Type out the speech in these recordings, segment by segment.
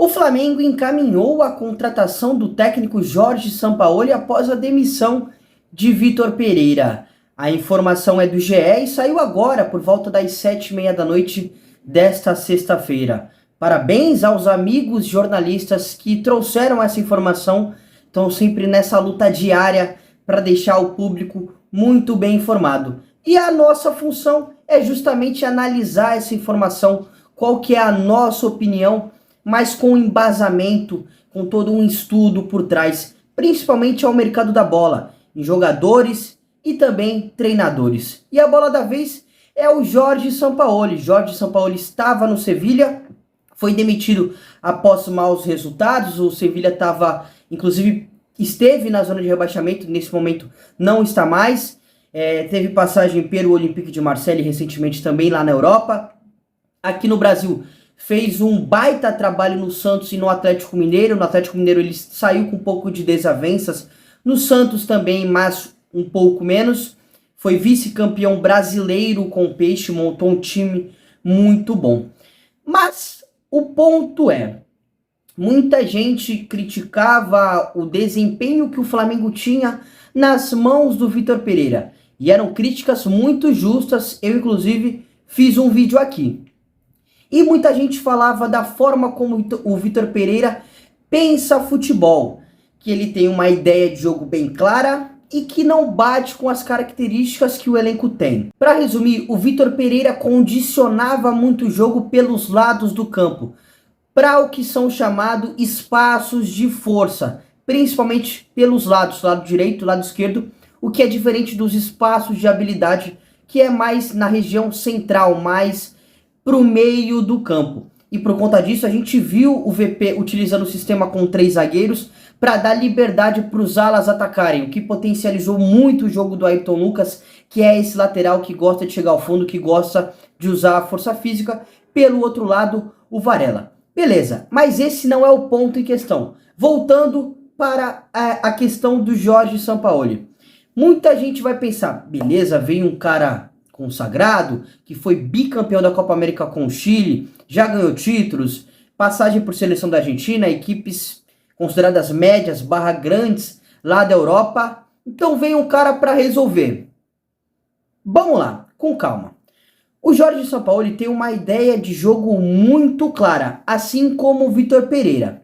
O Flamengo encaminhou a contratação do técnico Jorge Sampaoli após a demissão de Vitor Pereira. A informação é do GE e saiu agora por volta das 7h30 da noite desta sexta-feira. Parabéns aos amigos jornalistas que trouxeram essa informação, estão sempre nessa luta diária para deixar o público muito bem informado. E a nossa função é justamente analisar essa informação, qual que é a nossa opinião, mas com embasamento, com todo um estudo por trás, principalmente ao mercado da bola, em jogadores e também treinadores. E a bola da vez é o Jorge Sampaoli. Jorge Sampaoli estava no Sevilha, foi demitido após maus resultados. O Sevilha esteve na zona de rebaixamento, nesse momento não está mais. Teve passagem pelo Olympique de Marseille recentemente também lá na Europa. Aqui no Brasil fez um baita trabalho no Santos e no Atlético Mineiro. No Atlético Mineiro ele saiu com um pouco de desavenças. No Santos também, mas um pouco menos. Foi vice-campeão brasileiro com o Peixe, montou um time muito bom. Mas o ponto é, muita gente criticava o desempenho que o Flamengo tinha nas mãos do Vitor Pereira. E eram críticas muito justas, eu inclusive fiz um vídeo aqui. E muita gente falava da forma como o Vitor Pereira pensa futebol, que ele tem uma ideia de jogo bem clara e que não bate com as características que o elenco tem. Para resumir, o Vitor Pereira condicionava muito o jogo pelos lados do campo, para o que são chamados espaços de força, principalmente pelos lados, lado direito, lado esquerdo, o que é diferente dos espaços de habilidade, que é mais na região central, mais para o meio do campo. E por conta disso a gente viu o VP utilizando o sistema com 3 zagueiros para dar liberdade para os alas atacarem, o que potencializou muito o jogo do Ayrton Lucas, que é esse lateral que gosta de chegar ao fundo, que gosta de usar a força física. Pelo outro lado, o Varela. Beleza, mas esse não é o ponto em questão. Voltando para a questão do Jorge Sampaoli. Muita gente vai pensar, beleza, veio um cara consagrado, que foi bicampeão da Copa América com o Chile, já ganhou títulos, passagem por seleção da Argentina, equipes consideradas médias / grandes lá da Europa. Então veio um cara para resolver. Vamos lá, com calma. O Jorge Sampaoli tem uma ideia de jogo muito clara, assim como o Vitor Pereira.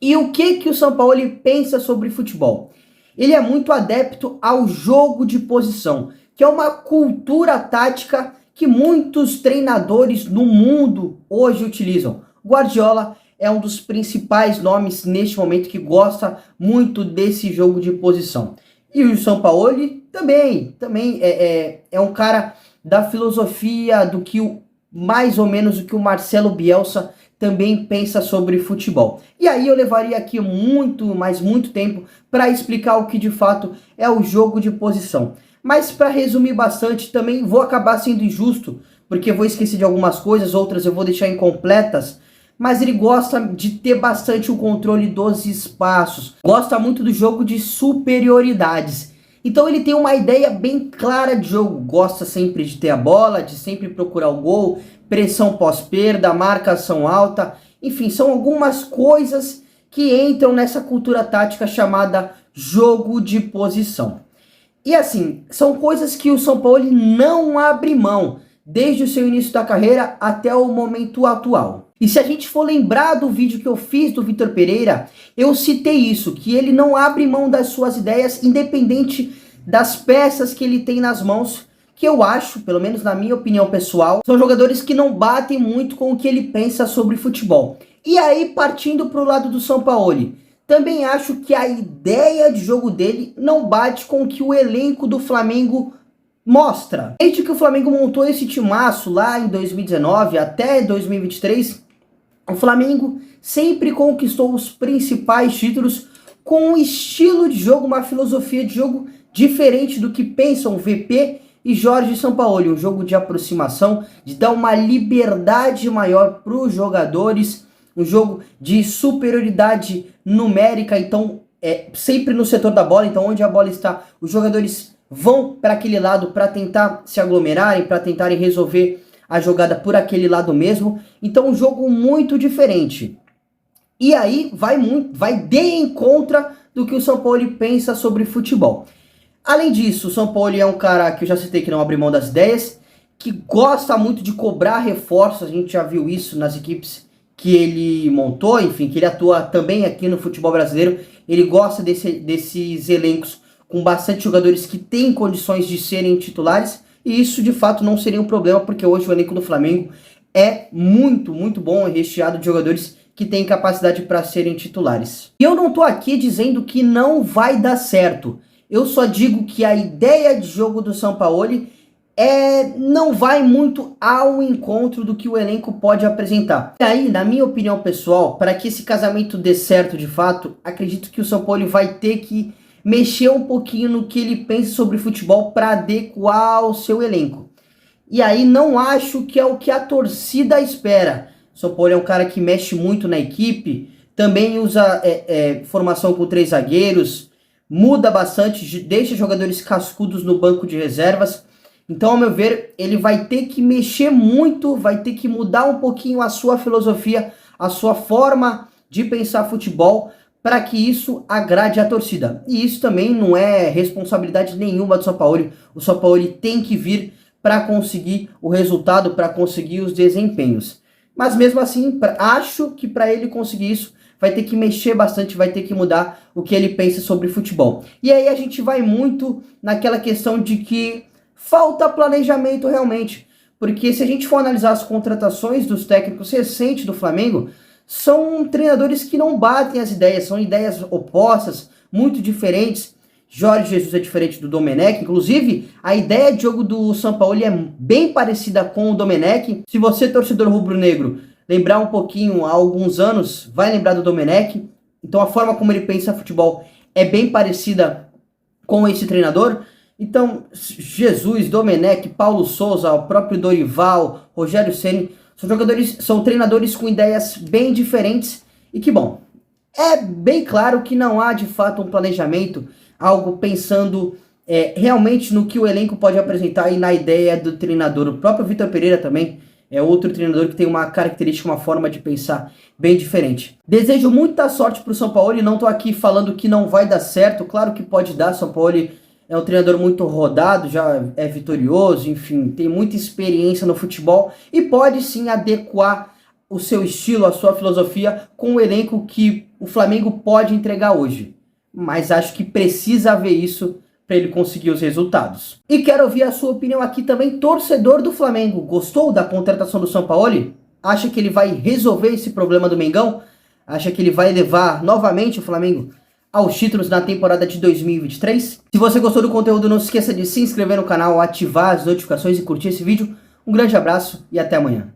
E o que o Sampaoli pensa sobre futebol? Ele é muito adepto ao jogo de posição, que é uma cultura tática que muitos treinadores no mundo hoje utilizam. Guardiola é um dos principais nomes neste momento que gosta muito desse jogo de posição. E o Sampaoli também é um cara da filosofia do que mais ou menos o que o Marcelo Bielsa também pensa sobre futebol. E aí eu levaria aqui muito tempo para explicar o que de fato é o jogo de posição. Mas para resumir bastante, também vou acabar sendo injusto, porque vou esquecer de algumas coisas, outras eu vou deixar incompletas, mas ele gosta de ter bastante o controle dos espaços, gosta muito do jogo de superioridades. Então ele tem uma ideia bem clara de jogo, gosta sempre de ter a bola, de sempre procurar o gol, pressão pós-perda, marcação alta, enfim, são algumas coisas que entram nessa cultura tática chamada jogo de posição. E assim, são coisas que o Sampaoli não abre mão, desde o seu início da carreira até o momento atual. E se a gente for lembrar do vídeo que eu fiz do Vitor Pereira, eu citei isso, que ele não abre mão das suas ideias, independente das peças que ele tem nas mãos, que eu acho, pelo menos na minha opinião pessoal, são jogadores que não batem muito com o que ele pensa sobre futebol. E aí, partindo para o lado do Sampaoli, também acho que a ideia de jogo dele não bate com o que o elenco do Flamengo mostra. Desde que o Flamengo montou esse timaço lá em 2019 até 2023, o Flamengo sempre conquistou os principais títulos com um estilo de jogo, uma filosofia de jogo diferente do que pensam VP e Jorge Sampaoli. Um jogo de aproximação, de dar uma liberdade maior para os jogadores, um jogo de superioridade numérica, então sempre no setor da bola, então onde a bola está, os jogadores vão para aquele lado para tentar se aglomerarem, para tentarem resolver a jogada por aquele lado mesmo. Então um jogo muito diferente. E aí vai de encontro do que o São Paulo pensa sobre futebol. Além disso, o São Paulo é um cara que eu já citei que não abre mão das ideias, que gosta muito de cobrar reforços, a gente já viu isso nas equipes que ele montou, enfim, que ele atua também aqui no futebol brasileiro. Ele gosta desses elencos com bastante jogadores que têm condições de serem titulares, e isso de fato não seria um problema, porque hoje o elenco do Flamengo é muito, muito bom, é recheado de jogadores que têm capacidade para serem titulares. E eu não tô aqui dizendo que não vai dar certo. Eu só digo que a ideia de jogo do Sampaoli não vai muito ao encontro do que o elenco pode apresentar. E aí, na minha opinião pessoal, para que esse casamento dê certo de fato, acredito que o Sampaoli vai ter que mexer um pouquinho no que ele pensa sobre futebol para adequar ao seu elenco. E aí não acho que é o que a torcida espera. O Sampaoli é um cara que mexe muito na equipe, também usa formação com 3 zagueiros, muda bastante, deixa jogadores cascudos no banco de reservas. Então, ao meu ver, ele vai ter que mexer muito, vai ter que mudar um pouquinho a sua filosofia, a sua forma de pensar futebol, para que isso agrade a torcida. E isso também não é responsabilidade nenhuma do São Paulo. O São Paulo tem que vir para conseguir o resultado, para conseguir os desempenhos. Mas mesmo assim, acho que para ele conseguir isso, vai ter que mexer bastante, vai ter que mudar o que ele pensa sobre futebol. E aí a gente vai muito naquela questão de que falta planejamento realmente. Porque se a gente for analisar as contratações dos técnicos recentes do Flamengo, são treinadores que não batem as ideias, são ideias opostas, muito diferentes. Jorge Jesus é diferente do Domenech, inclusive a ideia de jogo do Sampaoli é bem parecida com o Domenech. Se você, torcedor rubro-negro, lembrar um pouquinho há alguns anos, vai lembrar do Domenech. Então a forma como ele pensa futebol é bem parecida com esse treinador. Então Jesus, Domenech, Paulo Souza, o próprio Dorival, Rogério Ceni, são treinadores com ideias bem diferentes e que, bom, é bem claro que não há de fato um planejamento, algo pensando realmente no que o elenco pode apresentar e na ideia do treinador. O próprio Vitor Pereira também é outro treinador que tem uma característica, uma forma de pensar bem diferente. Desejo muita sorte para o São Paulo e não estou aqui falando que não vai dar certo, claro que pode dar. São Paulo é um treinador muito rodado, já é vitorioso, enfim, tem muita experiência no futebol e pode sim adequar o seu estilo, a sua filosofia com o elenco que o Flamengo pode entregar hoje. Mas acho que precisa haver isso para ele conseguir os resultados. E quero ouvir a sua opinião aqui também, torcedor do Flamengo. Gostou da contratação do Sampaoli? Acha que ele vai resolver esse problema do Mengão? Acha que ele vai levar novamente o Flamengo aos títulos na temporada de 2023? Se você gostou do conteúdo, não se esqueça de se inscrever no canal, ativar as notificações e curtir esse vídeo. Um grande abraço e até amanhã.